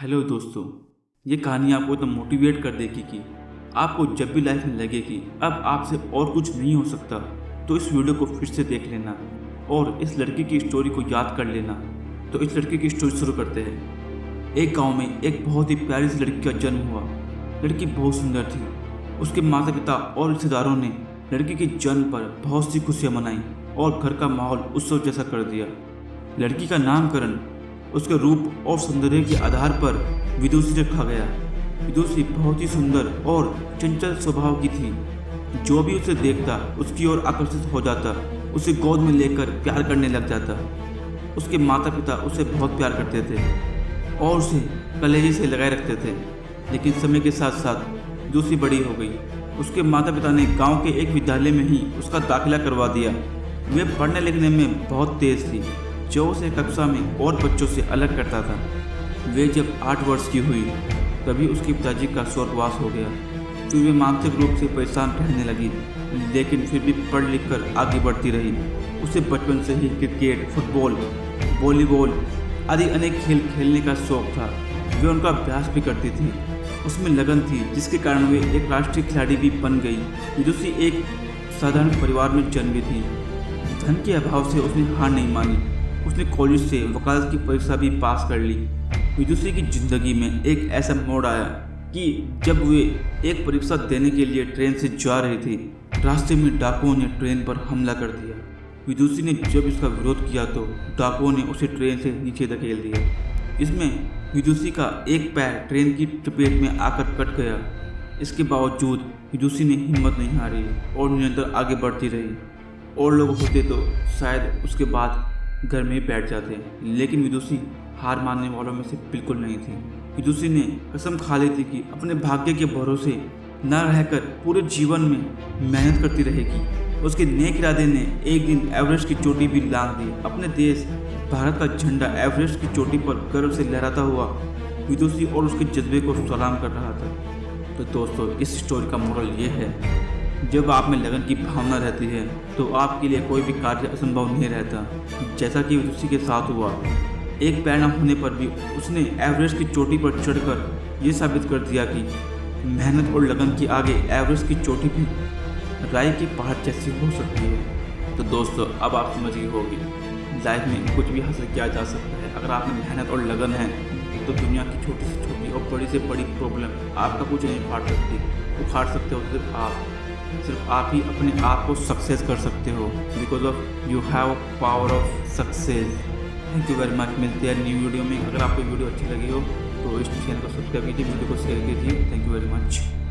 Hello दोस्तों, ये कहानी आपको एकदम मोटिवेट कर देगी कि आपको जब भी लाइफ में लगे कि अब आपसे और कुछ नहीं हो सकता तो इस वीडियो को फिर से देख लेना और इस लड़की की स्टोरी को याद कर लेना। तो इस लड़की की स्टोरी शुरू करते हैं। एक गांव में एक बहुत ही प्यारी सी लड़की का जन्म हुआ। लड़की बहुत सुंदर थी। उसके माता पिता और रिश्तेदारों ने लड़की के जन्म पर बहुत सी खुशियाँ मनाई और घर का माहौल उत्सव जैसा कर दिया। लड़की का नामकरण उसके रूप और सौंदर्य के आधार पर विदुषी रखा गया। विदुषी बहुत ही सुंदर और चंचल स्वभाव की थी। जो भी उसे देखता उसकी ओर आकर्षित हो जाता, उसे गोद में लेकर प्यार करने लग जाता। उसके माता पिता उसे बहुत प्यार करते थे और उसे कलेजे से लगाए रखते थे। लेकिन समय के साथ साथ विदुषी बड़ी हो गई। उसके माता पिता ने गांव के एक विद्यालय में ही उसका दाखिला करवा दिया। वे पढ़ने लिखने में बहुत तेज थी, जो उसे कक्षा में और बच्चों से अलग करता था। वे जब 8 वर्ष की हुई तभी उसके पिताजी का स्वर्गवास हो गया। फिर वे मानसिक रूप से परेशान रहने लगी, लेकिन फिर भी पढ़ लिख कर आगे बढ़ती रही। उसे बचपन से ही क्रिकेट, फुटबॉल, वॉलीबॉल आदि अनेक खेल खेलने का शौक था। वे उनका अभ्यास भी करती थी। उसमें लगन थी, जिसके कारण वे एक राष्ट्रीय खिलाड़ी भी बन गई। विदुषी एक साधारण परिवार में जन्मी थी। धन के अभाव से उसने हार नहीं मानी। उसने कॉलेज से वकालत की परीक्षा भी पास कर ली। विदुषी की जिंदगी में एक ऐसा मोड़ आया कि जब वे एक परीक्षा देने के लिए ट्रेन से जा रही थी, रास्ते में डाकुओं ने ट्रेन पर हमला कर दिया। विदुषी ने जब इसका विरोध किया तो डाकुओं ने उसे ट्रेन से नीचे धकेल दिया। इसमें विदुषी का एक पैर ट्रेन की चपेट में आकर कट गया। इसके बावजूद विदुषी ने हिम्मत नहीं हारी और निरंतर आगे बढ़ती रही। और लोग होते तो शायद उसके बाद घर में बैठ जाते, लेकिन विदुषी हार मानने वालों में से बिल्कुल नहीं थी। विदुषी ने कसम खा ली थी कि अपने भाग्य के भरोसे न रहकर पूरे जीवन में मेहनत करती रहेगी। उसके नेक इरादे ने एक दिन एवरेस्ट की चोटी भी लांघ दी। अपने देश भारत का झंडा एवरेस्ट की चोटी पर गर्व से लहराता हुआ विदुषी और उसके जज्बे को सलाम कर रहा था। तो दोस्तों, इस स्टोरी का मोरल ये है, जब आप में लगन की भावना रहती है तो आपके लिए कोई भी कार्य असंभव नहीं रहता। जैसा कि विदुषी के साथ हुआ, एक पैर न होने पर भी उसने एवरेस्ट की चोटी पर चढ़कर ये साबित कर दिया कि मेहनत और लगन के आगे एवरेस्ट की चोटी भी राई के पहाड़ जैसी हो सकती है। तो दोस्तों, अब आप समझ गए होगी, लाइफ में कुछ भी हासिल किया जा सकता है अगर आप में मेहनत और लगन है। तो दुनिया की छोटी से छोटी और बड़ी से बड़ी प्रॉब्लम आपका कुछ नहीं उखाड़ सकते हो। सिर्फ आप ही अपने आप को सक्सेस कर सकते हो, because of you have power of success. Thank you very much. मिलते हैं न्यू वीडियो में। अगर आपको वीडियो अच्छी लगी हो तो इस चैनल को सब्सक्राइब कीजिए, वीडियो को शेयर कीजिए। Thank you very much.